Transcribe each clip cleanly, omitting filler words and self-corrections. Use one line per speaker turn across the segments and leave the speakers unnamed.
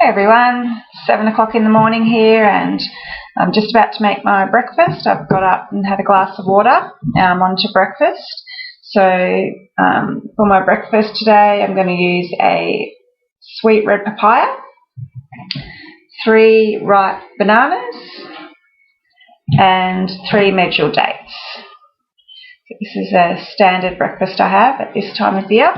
Hey everyone, 7 o'clock in the morning here, and I'm just about to make my breakfast. I've got up and had a glass of water. Now I'm on to breakfast. So for my breakfast today, I'm going to use a sweet red papaya, 3 ripe bananas, and 3 medjool dates. So this is a standard breakfast I have at this time of year.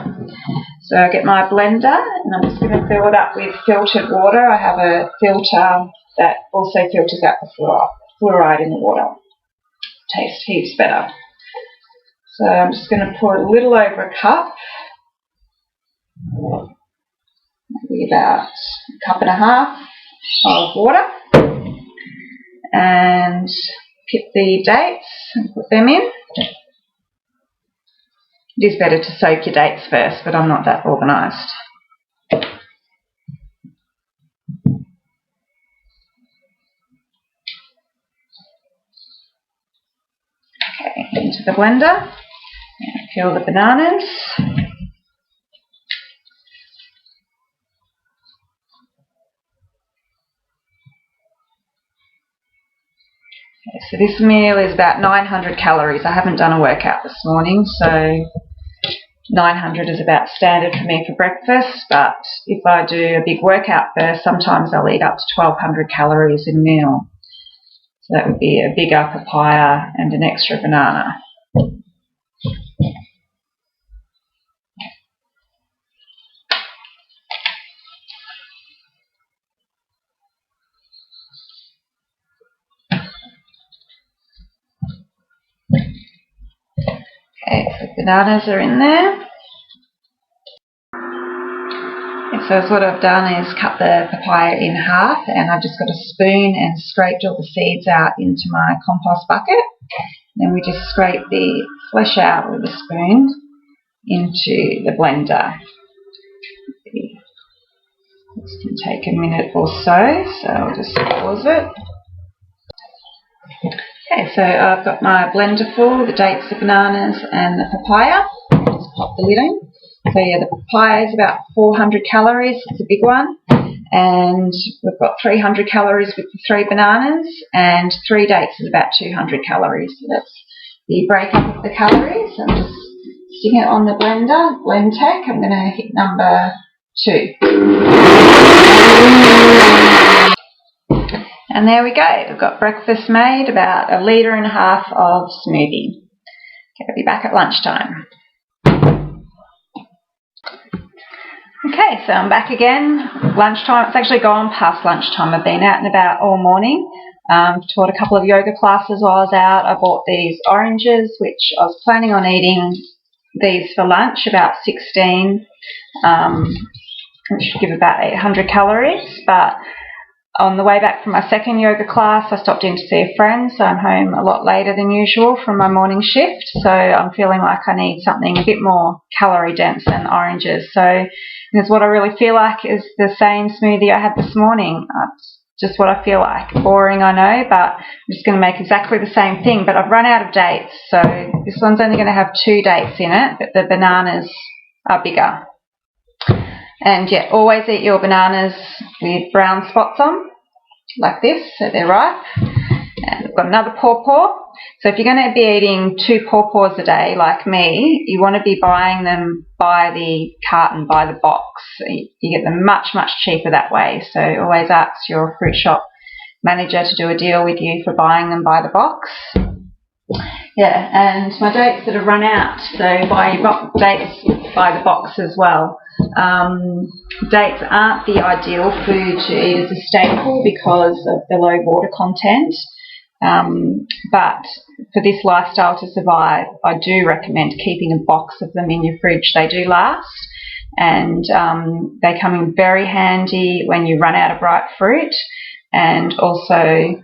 So I get my blender and I'm just going to fill it up with filtered water. I have a filter that also filters out the fluoride in the water. Tastes heaps better. So I'm just going to pour a little over a cup, maybe about a cup and a half of water, and pick the dates and put them in. It is better to soak your dates first, but I'm not that organised. Okay, into the blender, and peel the bananas. Okay, so this meal is about 900 calories. I haven't done a workout this morning, so 900 is about standard for me for breakfast, but if I do a big workout first, sometimes I'll eat up to 1200 calories in a meal. So that would be a bigger papaya and an extra banana. Okay, so bananas are in there. So what I've done is cut the papaya in half, and I've just got a spoon and scraped all the seeds out into my compost bucket. Then we just scrape the flesh out with a spoon into the blender. This can take a minute or so I'll just pause it. Okay, so I've got my blender full, the dates, the bananas and the papaya. Just pop the lid in. So yeah, the papaya is about 400 calories, it's a big one, and we've got 300 calories with the 3 bananas, and 3 dates is about 200 calories. So that's the breakup of the calories. I'm just sticking it on the blender, blend tech. I'm going to hit number 2. And there we go, I've got breakfast made, about 1.5 litres of smoothie. Okay, I'll be back at lunchtime. Okay, so I'm back again. Lunchtime, it's actually gone past lunchtime. I've been out and about all morning. Taught a couple of yoga classes while I was out. I bought these oranges, which I was planning on eating these for lunch, about 16, which should give about 800 calories. But on the way back from my second yoga class, I stopped in to see a friend, so I'm home a lot later than usual from my morning shift. So I'm feeling like I need something a bit more calorie dense than oranges. So that's what I really feel like is the same smoothie I had this morning. It's just what I feel like. Boring, I know, but I'm just going to make exactly the same thing. But I've run out of dates, so this one's only going to have 2 dates in it, but the bananas are bigger. And yeah, always eat your bananas with brown spots on, like this, so they're ripe. And I've got another pawpaw. So if you're going to be eating 2 pawpaws a day, like me, you want to be buying them by the carton, by the box. You get them much, much cheaper that way. So always ask your fruit shop manager to do a deal with you for buying them by the box. Yeah, and my dates that have run out, so buy your dates by the box as well. Dates aren't the ideal food to eat as a staple because of the low water content, but for this lifestyle to survive, I do recommend keeping a box of them in your fridge. They do last, and they come in very handy when you run out of ripe fruit, and also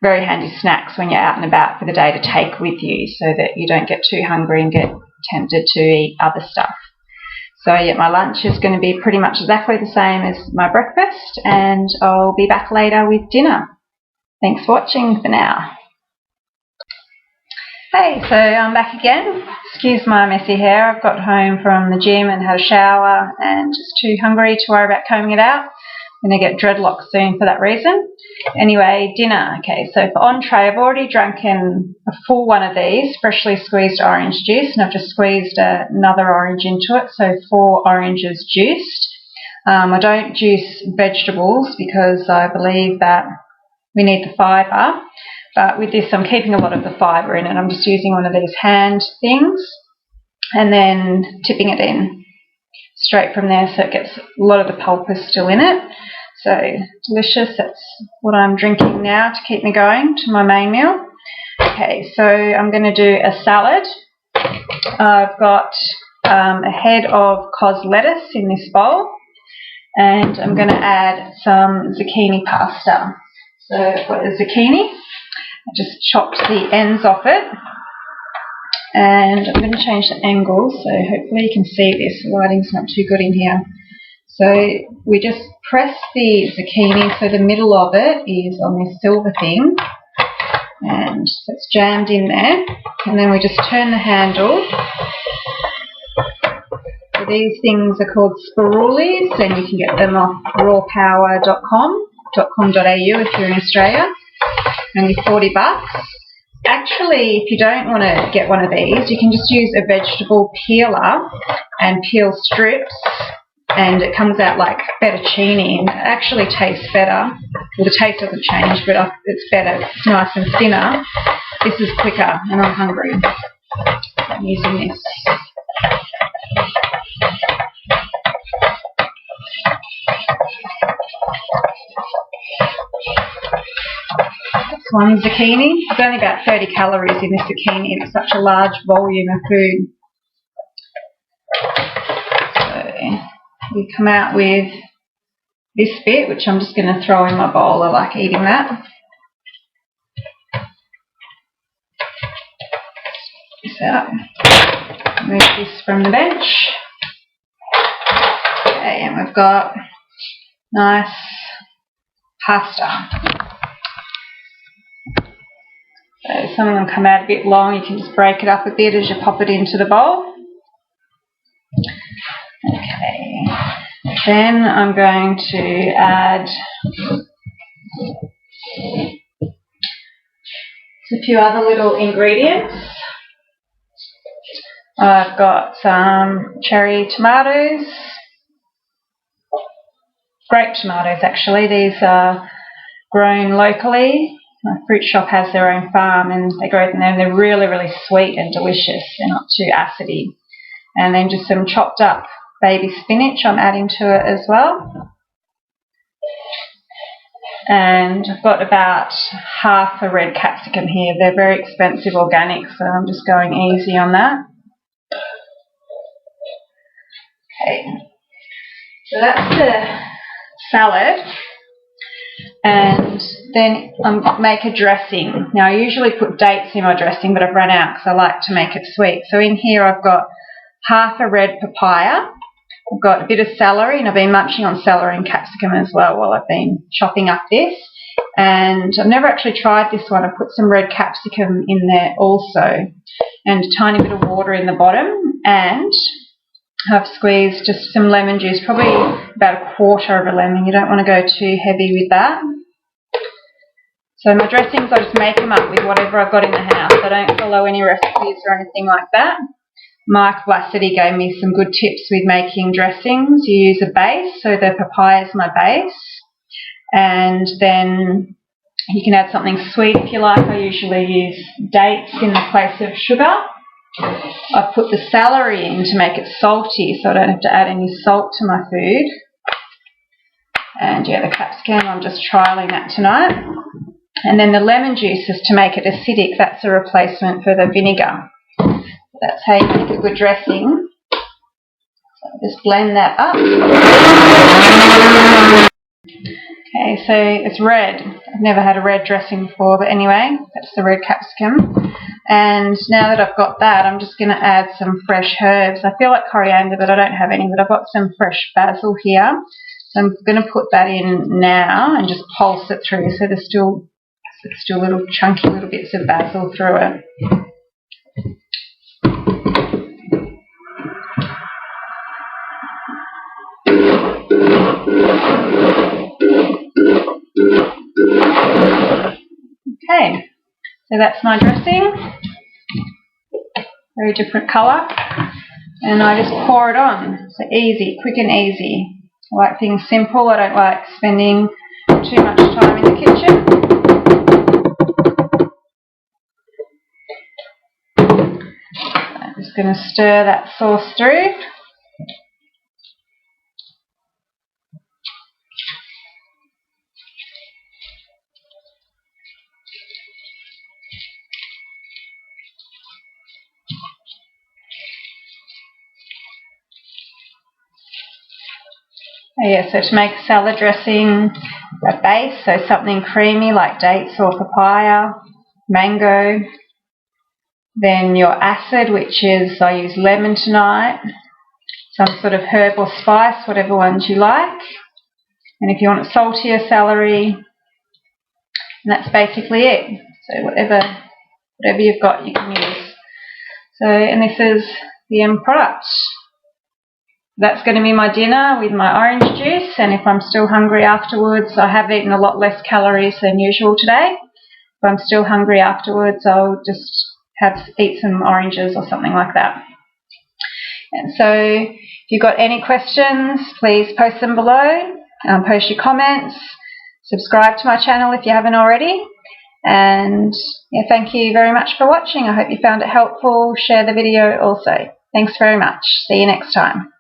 very handy snacks when you're out and about for the day to take with you, so that you don't get too hungry and get tempted to eat other stuff. So yeah, my lunch is going to be pretty much exactly the same as my breakfast, and I'll be back later with dinner. Thanks for watching for now. Hey, so I'm back again. Excuse my messy hair. I've got home from the gym and had a shower and just too hungry to worry about combing it out. going to get dreadlocks soon for that reason. Anyway, dinner. Okay, so for entree, I've already drunken a full one of these freshly squeezed orange juice, and I've just squeezed another orange into it, so 4 oranges juiced. I don't juice vegetables because I believe that we need the fibre, but with this I'm keeping a lot of the fibre in it. I'm just using one of these hand things and then tipping it in straight from there, so it gets a lot of the pulp is still in it. So delicious. That's what I'm drinking now to keep me going to my main meal. Okay, so I'm going to do a salad. I've got a head of cos lettuce in this bowl, and I'm going to add some zucchini pasta. So I've got a zucchini. I just chopped the ends off it, and I'm going to change the angle so hopefully you can see this. The lighting's not too good in here. So we just press the zucchini so the middle of it is on this silver thing, and so it's jammed in there, and then we just turn the handle. So these things are called spirulis, and you can get them off rawpower.com.au if you're in Australia. Only $40. Actually, if you don't want to get one of these, you can just use a vegetable peeler and peel strips, and it comes out like fettuccine, and it actually tastes better. Well, the taste doesn't change, but it's better. It's nice and thinner. This is quicker, and I'm hungry. So I'm using this. This one zucchini. There's only about 30 calories in this zucchini, and it's such a large volume of food. So we come out with this bit, which I'm just going to throw in my bowl. I like eating that. This out. Move this from the bench. Okay, and we've got nice pasta. So some of them come out a bit long. You can just break it up a bit as you pop it into the bowl. Okay, then I'm going to add a few other little ingredients. I've got some cherry tomatoes, grape tomatoes actually. These are grown locally. My fruit shop has their own farm, and they grow them there, and they're really, really sweet and delicious. They're not too acidy. And then just some chopped up baby spinach I'm adding to it as well. And I've got about half a red capsicum here. They're very expensive organic, so I'm just going easy on that. Okay, so that's the salad. And then I make a dressing. Now I usually put dates in my dressing, but I've run out because I like to make it sweet. So in here I've got half a red papaya. I've got a bit of celery, and I've been munching on celery and capsicum as well while I've been chopping up this. And I've never actually tried this one. I put some red capsicum in there also, and a tiny bit of water in the bottom, and I've squeezed just some lemon juice, probably about a quarter of a lemon. You don't want to go too heavy with that. So my dressings, I just make them up with whatever I've got in the house. I don't follow any recipes or anything like that. Mark Lassity gave me some good tips with making dressings. You use a base, so the papaya is my base, and then you can add something sweet if you like. I usually use dates in the place of sugar. I've put the celery in to make it salty, so I don't have to add any salt to my food. And yeah, the capsicum, I'm just trialling that tonight. And then the lemon juice is to make it acidic. That's a replacement for the vinegar. That's how you make a good dressing. So just blend that up. Okay, so it's red. I've never had a red dressing before, but anyway, that's the red capsicum. And now that I've got that, I'm just going to add some fresh herbs. I feel like coriander, but I don't have any, but I've got some fresh basil here. So I'm going to put that in now and just pulse it through, so there's still little chunky little bits of basil through it. So that's my dressing. Very different colour. And I just pour it on. So easy, quick and easy. I like things simple. I don't like spending too much time in the kitchen. I'm just going to stir that sauce through. Yeah, so to make a salad dressing a base, so something creamy like dates or papaya, mango. Then your acid, which is, I use lemon tonight, some sort of herb or spice, whatever ones you like. And if you want it saltier, celery. And that's basically it. So whatever you've got, you can use. So, and this is the end product. That's going to be my dinner with my orange juice, and if I'm still hungry afterwards, I have eaten a lot less calories than usual today. If I'm still hungry afterwards, I'll just eat some oranges or something like that. And so if you've got any questions, please post them below, post your comments, subscribe to my channel if you haven't already. And yeah, thank you very much for watching. I hope you found it helpful. Share the video also. Thanks very much. See you next time.